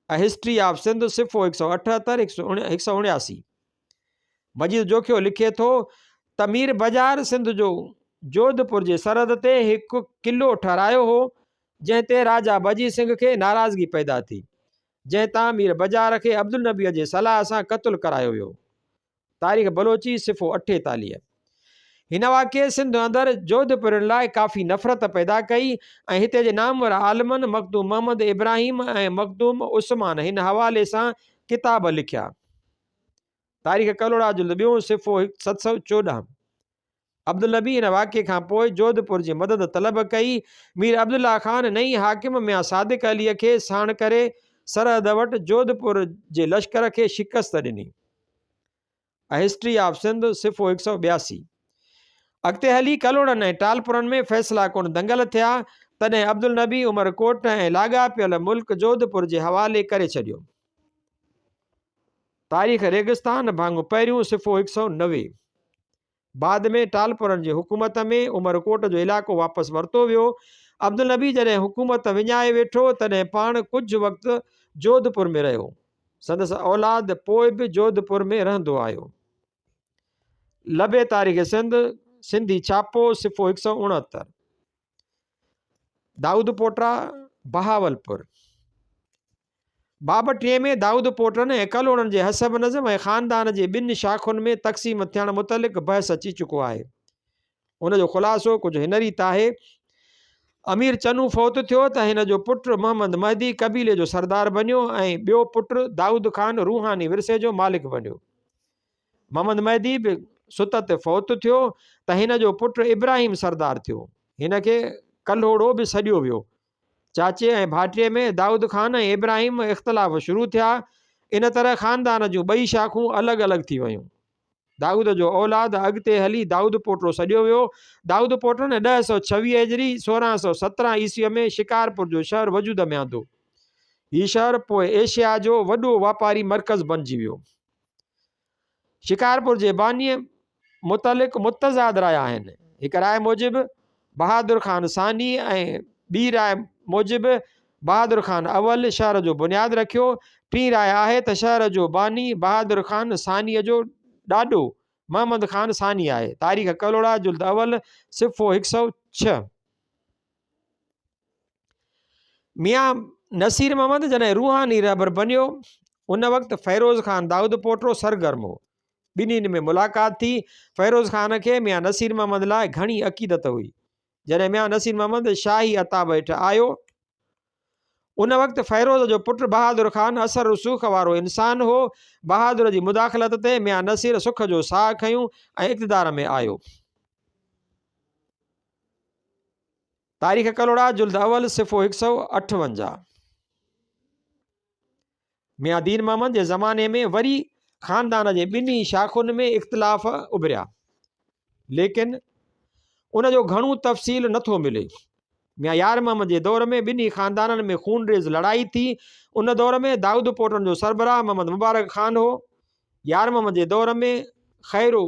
अ हिस्ट्री ऑफ सिंध सिफ़ो 178 179। मजीद जोखियो लिखे थो त मीर बजार सिंध जो जोधपुर जे सरहद ते हिकु क़िलो ठारायो हो, जंहिं ते राजा बजी सिंह खे नाराज़गी पैदा थी, जंहिं तां मीर बजार खे अब्दुल नबीअ जे सलाह सां क़त्ल करायो वियो। तारीख़ बलोची सिफ़ो 48। हिन वाक़िए सिंध अंदरि जोधपुरनि लाइ काफ़ी नफ़रत पैदा कई ऐं हिते जे नामवर आलमनि मखदूम मोहम्मद इब्राहिम ऐं मखदूम उस्मान हिन हवाले सां किताब लिखिया। तारीख़ कलोड़ा जुल्द ॿियों सिफ़ो 714। अब्दुल नबी हिन वाक़िए खां पोइ जोधपुर जी मदद तलब कई। मीर अब्दुल्ला खान नई हाकिम मियां सादिक अलीअ खे साण करे सरहद वटि जोधपुर जे लश्कर खे शिकस्त ॾिनी। हिस्ट्री ऑफ सिंध सिफ़ो 182। अॻिते हली कलोड़नि ऐं टालपुरनि में फ़ैसिला कुन दंगल थिया, तॾहिं अब्दुल नबी उमरकोट ऐं लाॻापियल मुल्क जोधपुर जे हवाले करे छॾियो। तारीख़ रेगिस्तान भाङो पहिरियों सिफ़ो 190। बाद में टालपुरनि जी हुकूमत में उमरकोट जो इलाइक़ो वापसि वरितो वियो। अब्दुल नबी जॾहिं हुकूमत विञाए वेठो तॾहिं पाण कुझु वक़्तु जोधपुर में रहियो। संदसि औलाद पोइ बि जोधपुर में रहंदो आयो। लबे तारीख़ सिंध सिंधी छापो सिफ़ो 169। दाऊद पोटरा बहावलपुर। बाब 3 में दाऊद पोटरनि ऐं कलोड़नि जे हसब नज़म ऐं ख़ानदान जे ॿिनि शाख़ुनि में तक़सीम थियण मुतलिक़ बहस अची चुको आहे। उनजो ख़ुलासो कुझु हिन रीति आहे। अमीर चनू फ़ौत थियो त हिन जो पुटु मोहम्मद महदी कबीले जो सरदार बनियो ऐं ॿियो पुटु दाऊद खान रूहानी विरसे जो मालिक बनियो। मोहम्मद महदी बि सुत ते फ़ौत थियो त हिन जो पुटु इब्राहिम सरदार थियो। हिन खे कल्होड़ो बि सॾियो वियो। चाचे ऐं भाटीअ में दाऊद खान ऐं इब्राहिम इख़्तिलाफ़ शुरू थिया। इन तरह ख़ानदान जूं ॿई शाख़ूं अलॻि अलॻि थी वियूं। दाऊद जो औलाद अॻिते हली दाऊद पोटरो सॾियो वियो। दाऊद पोटरनि 1026 हिजरी 1617 ईस्वीअ में शिकारपुर जो शहर वजूद में आंदो। हीउ शहर पोइ एशिया जो वॾो वापारी मर्कज़ बणिजी वियो। शिकारपुर जे बानीअ मुतलिक़ मुतज़ाद रहिया आहिनि। हिकु राय मूजिबि बहादुर ख़ान सानी ऐं ॿी राय मूजिबि बहादुर ख़ान अवल शहर जो बुनियादु रखियो। टी राय आहे त शहर जो बानी बहादुर ख़ान सानीअ जो ॾाॾो मोहम्मद ख़ान सानी आहे। तारीख़ कलोड़ा जुल्द अवल सिफ़ो 106। मियां नसीर मोहम्मद जॾहिं रूहानी रहबर बनियो उन वक़्तु फ़ैरोज़ ख़ान दाऊद पोटरो सरगर्म हो। ॿिन्हिनि में मुलाक़ात थी। फ़ैरोज़ ख़ान खे मियां नसीर मोहम्मद लाइ घणी अक़ीदत हुई। जॾहिं मियां नसीर मोहम्मद शाही अताब हेठि आयो, उन वक़्तु फ़ैरोज़ जो पुटु बहादुर ख़ान असर रुसूख़ वारो इंसान हो। बहादुर जी मुदाख़लत ते मियां नसीर सुख जो साह खयूं ऐं इक़्तिदार में आयो। तारीख़ कलोड़ा जुल्द अवल सिफ़ो 158। मियां दीन मोहम्मद जे ज़माने में वरी ख़ानदान जे ॿिन्ही शाख़ुनि में इख़्तिलाफ़ उभरिया, लेकिन उनजो घणो तफ़सील नथो मिले। मियां यार मोहम्मद जे दौर में ॿिन्ही ख़ानदाननि में खूनरेज़ लड़ाई थी। उन दौर में दाऊद पोटनि जो सरबराह मोहम्मद मुबारक ख़ान हो। यार मोहम्मद जे दौर में खैरो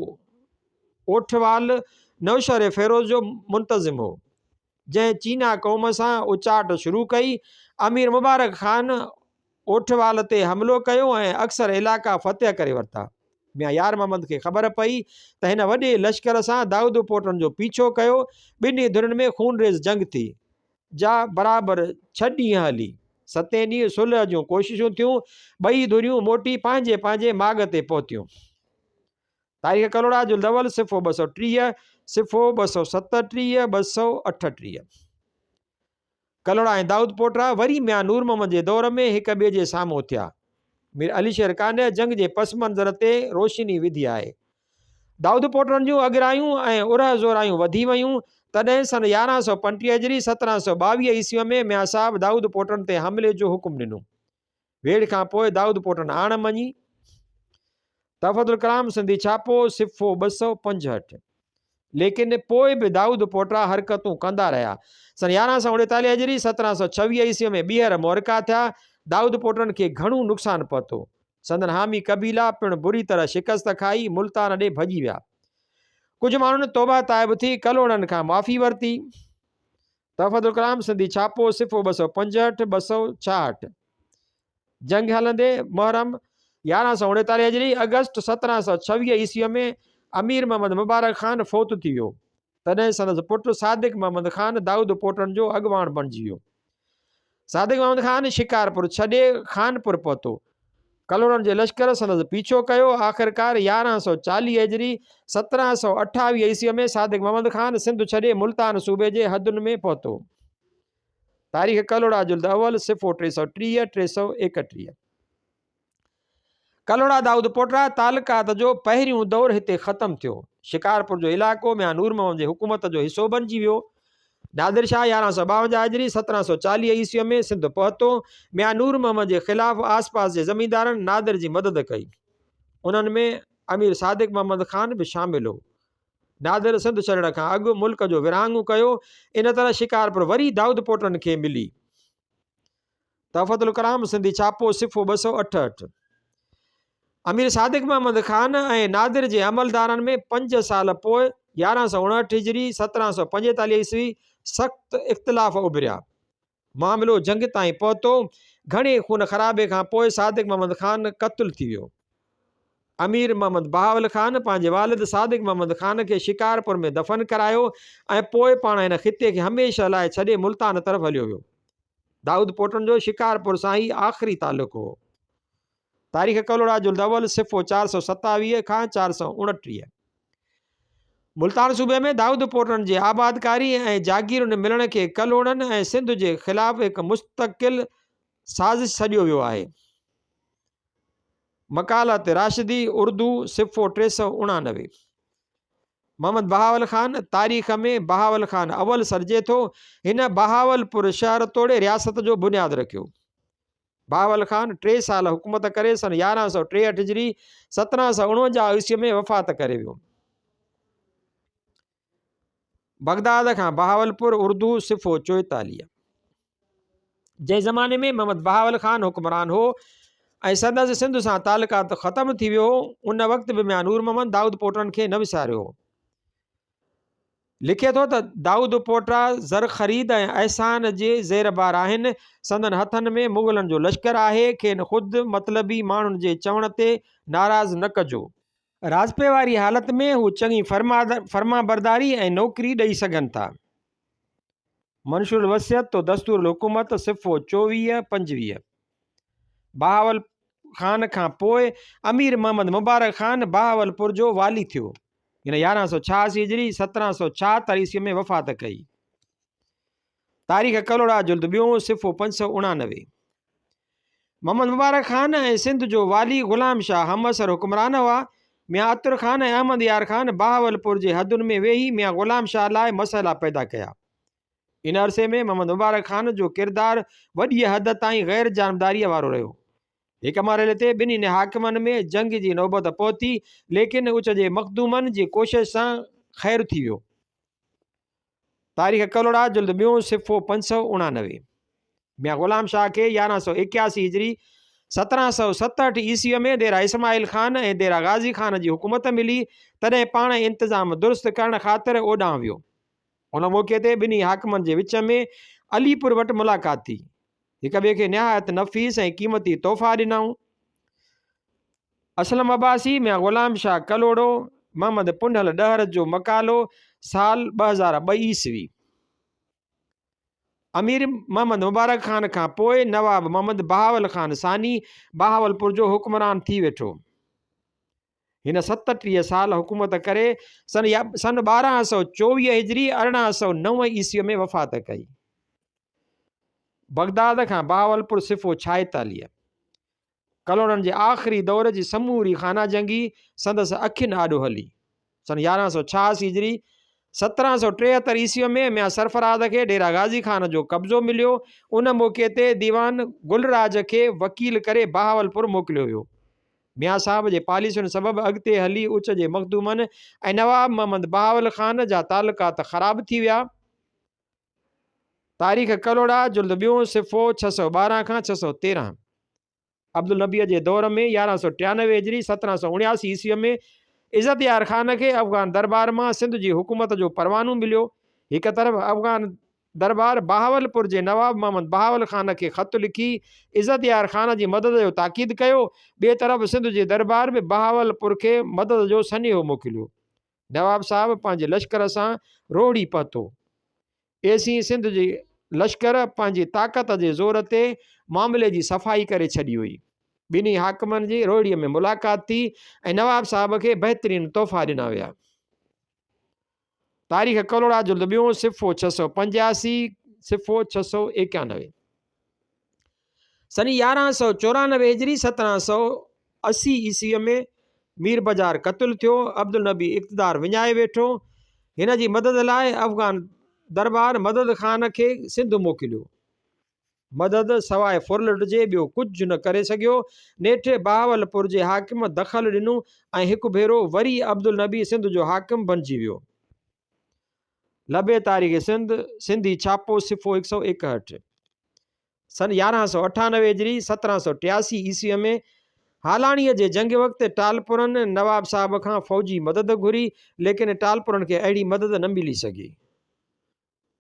ओठवाल नौशर फ़ैरोज़ जो मुंतज़िम हो, जंहिं चीना क़ौम सां उचाट शुरू कई। अमीर मुबारक ख़ान ओठवाल ते हमिलो कयो ऐं अक्सर इलाइक़ा फ़तह करे वरिता। मियां यार मोहम्मद खे ख़बर पई त हिन वॾे लश्कर सां दाऊद पोटनि जो पीछो कयो। ॿिन्ही धुरनि में खूनरेज़ जंग थी, जा बराबरि 6 ॾींहं हली। 7 ॾींहं सुलह जूं कोशिशूं थियूं। ॿई धुरियूं मोटी पंहिंजे पंहिंजे माॻ ते पहुतियूं। तारीख़ कलोड़ा जुल्द अवल सिफ़ो 230, सिफ़ो 237, 238। कलोड़ा ऐं दाऊद पोटरा वरी मियां नूर मोहम्मद जे दौर में हिक ॿिए जे साम्हूं थिया। मीर अली शेर ख़ान जंग जे पस मंज़र ते रोशनी विधी आहे। दाऊद पोटनि जूं अॻिरायूं ऐं उरह ज़ोरायूं वधी वयूं। तॾहिं सन 1135 हिजरी 1722 ईस्वीअ में मियां साहब दाऊद पोटनि ते हमले जो हुकुम ॾिनो। वेड़ खां पोइ दाऊद पोटनि आण मञी। तफ़दुल कलाम सिंधी छापो सिफ़ो 265। लेकिन पोइ बि दाऊद पोटरा हरकतूं कंदा रहिया। सन 1149 हिजरी 1726 ईस्वीअ में ॿीहर मुहरिका थिया। दाऊद पोटनि खे घणो नुक़सानु पहुतो। संदन हामी कबीला पिणु बुरी तरह शिकस्त खाई मुल्तान ॾे भॼी विया। कुझु माण्हुनि तौबा ताइब थी कलोड़नि खां माफ़ी वरिती। तफ़दुल कलाम सिंधी छापो सिफ़ो 265, 266। जंग हलंदे मुहर्रम 1149 हिजरी अगस्त 1726 ईस्वीअ में अमीर मोहम्मद मुबारक ख़ान फ़ौत थी वियो। तॾहिं संदसि पुटु सादिक मोहम्मद ख़ान दाऊद पोटनि जो अॻुवाण बणिजी वियो। सादिक मोहम्मद ख़ान शिकारपुर छॾे खानपुर पहुतो। कलोड़नि जे लश्कर संदसि पीछो कयो। आख़िरकार 1140 हिजरी 1728 ईस्वीअ में सादिक मोहम्मद ख़ान सिंध छॾे मुल्तान सूबे जे हदुनि में पहुतो। तारीख़ कलोड़ा जुल्द अवल सिफ़ो 330, 331। कलोड़ा दाऊद पोटरा तालुकात जो पहिरियों दौर हिते ख़तमु थियो। शिकारपुर जो इलाइक़ो मियां नूर मोहम्मद जी हुकूमत जो हिसो बणिजी वियो। नादिर शाह 1152 हिजरी 1740 ईस्वीअ में सिंध पहुतो। मियां नूर मोहम्मद जे ख़िलाफ़ आसपास जे ज़मींदारनि नादिर जी मदद कई। उन्हनि में अमीर सादिक मोहम्मद ख़ान बि शामिल हो। नादिर सिंध छॾण खां अॻु मुल्क जो विरहाङो कयो। इन तरह शिकारपुर वरी दाऊद पोटनि खे मिली। तफ़दुल कलाम सिंधी छापो सिफ़ो 268। अमीर सादिक मोहम्मद ख़ान ऐं नादिर जे अमलदारनि में 5 साल पोइ 1159 हिजरी 1745 ईस्वी सख़्तु इख़्तिलाफ़ उभरिया। मामिलो जंग ताईं पहुतो। घणे खून ख़राबे खां पोइ सादिक मोहम्मद ख़ान क़त्ल थी वियो। अमीर मोहम्मद बहावल ख़ान पंहिंजे वालिद सादिक मोहम्मद ख़ान खे शिकारपुर में दफ़न करायो ऐं पोइ पाण हिन ख़िते खे हमेशह लाइ छॾे मुल्तान तरफ़ हलियो वियो। दाऊद पोटनि जो शिकारपुर सां ई आख़िरी तालुक़ु हो। तारीख़ कलोड़ा जुल्द अवल सिफ़ो 427 खां 429। मुल्तान सूबे में दाऊद पोटनि जे आबादकारी ऐं जागीरुनि मिलण खे कलोड़नि ऐं सिंध जे ख़िलाफ़ हिकु मुस्तक़िल साज़िश सॼियो वियो आहे। मकालत राशिदी उर्दू सिफ़ो 389। मोहम्मद बहावल ख़ान तारीख़ में बहावल ख़ान अवल सर्जे थो। हिन बहावलपुर शहर तोड़े रियासत जो बुनियादु रखियो। बहावल ख़ान 3 साल हुकूमत करे सन 1163 हिजरी 1749 ईस्वीअ में वफ़ात करे वियो। बगदाद खां बहावलपुर उर्दू सिफ़ो 44। जंहिं ज़माने में मोहम्मद बहावल ख़ान हुक्मरान हो ऐं संदसि सिंध सां तालुकात ख़तमु थी वियो हो, उन वक़्तु बि मियां नूर मोहम्मद दाऊद पोटनि खे न विसारियो हो। लिखे थो त दाऊद पोटरा ज़र ख़रीद ऐं अहसान जे ज़ेरबार आहिनि। संदन हथनि में मुग़लनि जो लश्कर आहे। खेनि ख़ुदि मतलबी माण्हुनि जे चवण ते नाराज़ न कजो। राजपे वारी हालत में हू चङी फर्मा बरदारी ऐं नौकरी ॾेई सघनि था। मंशूर वसियत तो दस्तूर हुकूमत सिफ़ो 24-25। बहावल ख़ान खां पोइ अमीर मोहम्मद मुबारक ख़ान बहावलपुर जो वाली थियो। हिन 1186 हिजरी 1776 ईस्वीअ में वफ़ात कई। तारीख़ कलोड़ा जुल्द ॿियों सिफ़ो 599। मोहम्मद मुबारक ख़ान ऐं सिंध जो वाली ग़ुलाम शाह हमअसर हुक्मरान हुआ। मियाँ अतुर ख़ान ऐं अहमद यार ख़ान बहावलपुर जे हदुनि में वेही मियाँ ग़ुलाम शाह लाइ मसइला पैदा कया। इन अरसे में मोहम्मद मुबारक ख़ान जो किरदारु वॾी हद ताईं गैर जानबदारीअ वारो रहियो। हिक मरहले ते ॿिन्हिनि हाकिमनि में जंग जी नौबत पहुती, लेकिन उच जे मखदूमनि जी कोशिश सां ख़ैरु थी वियो। तारीख़ कलोड़ा जुल्द ॿियों सिफ़ो 589। मियाँ ग़ुलाम शाह खे 1181 हिजरी 1767 ईस्वीअ में देरा इस्माइल ख़ान ऐं देरा गाज़ी ख़ान जी हुकूमत मिली, तॾहिं पाण इंतज़ाम दुरुस्त करण ख़ातिर ओॾांहुं वियो। उन मौक़े ते ॿिन्ही हाकिमनि जे विच में अलीपुर वटि मुलाक़ात थी। हिक ॿिए खे निहायत नफ़ीस ऐं क़ीमती तोहफ़ा ॾिनऊं। असलम अब्बासी, मियाँ ग़ुलाम शाह कलोड़ो, मोहम्मद पुंडल ॾहर जो मकालो, साल 2002 ईस्वी। अमीर मोहम्मद मुबारक ख़ान खां पोइ नवाब मोहम्मद बहावल ख़ान सानी बहावलपुर जो हुक्मरान थी वेठो। हिन 37 साल हुकूमत करे सन 1224 हिजरी 1809 ईस्वीअ में वफ़ात कई। बगदाद खां बहावलपुर सिफ़ो 46। कलोड़नि जे आख़िरी दौर जी समूरी खाना जंगी संदसि अखियुनि आॾो हली। सन 1186 हिजरी 1773 ईस्वीअ में मियाँ सरफराज़ खे डेरा गाज़ी ख़ान जो कब्ज़ो मिलियो। उन मौक़े ते दीवान गुलराज खे वकील करे बहावलपुर मोकिलियो वियो। मियाँ साहब जे पॉलिसियुनि सबबि अॻिते हली उच जे मखदूमनि ऐं नवाब मोहम्मद बहावल ख़ान जा तालुकात ख़राब थी विया। तारीख़ कलोड़ा जुल्द ॿियों सिफ़ो 612 खां 613। अब्दुल नबीअ जे दौर में 1193 हिजरी 1779 ईस्वीअ में इज़्ज़त यार ख़ान खे अफ़गान दरबार मां सिंध जी हुकूमत जो परवानो मिलियो। हिक तरफ़ अफ़गान दरबार बहावलपुर जे नवाब मोहम्मद बहावल ख़ान खे ख़त लिखी इज़्ज़त यार ख़ान जी मदद जो ताक़ीद कयो। ॿिए तरफ़ सिंध जे दरबार में बहावलपुर खे मदद जो सनेहो मोकिलियो। नवाब साहब पंहिंजे लश्कर सां रोहड़ी पहुतो। एसी सिंध जी लश्कर पंहिंजी ताक़त जे ज़ोर ते मामले जी सफ़ाई करे छॾी हुई। ॿिन्ही हाकिमनि जी रोहड़ीअ में मुलाक़ात थी ऐं नवाब साहब खे बहितरीन तोहफ़ा ॾिना विया। तारीख़ कलोड़ा जुल्द ॿियों सिफ़ो 685 सिफ़ो 691। सन 1194 हिजरी 1780 ईस्वीअ में मीर बाज़ार क़त्ल थियो। अब्दुल नबी इक़्तिदार विञाए वेठो। हिन जी मदद लाइ अफ़गान दरबार मदद ख़ान खे सिंध मोकिलियो। मदद सवाइ फुरलट जे ॿियो कुझु न करे सघियो। नेठि बहावलपुर जे हाकिम दख़ल ॾिनो ऐं हिकु भेरो वरी अब्दुल नबी सिंध जो हाकिम बणिजी वियो। लबे तारीख़ सिंधी छापो सिफ़ो 161। सन 1198 हिजरी 1783 ईस्वीअ में हालाणीअ जे जंग वक़्तु टालपुरनि नवाब साहब खां फ़ौजी मदद घुरी, लेकिन टालपुरनि खे अहिड़ी मदद न मिली सघी।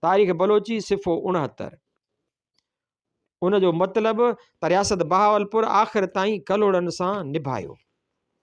तारीख़ बलोची सिफ़ो 69। उन जो मतिलबु त रियासत बहावलपुर आख़िर ताईं कलोड़नि सां निभायो।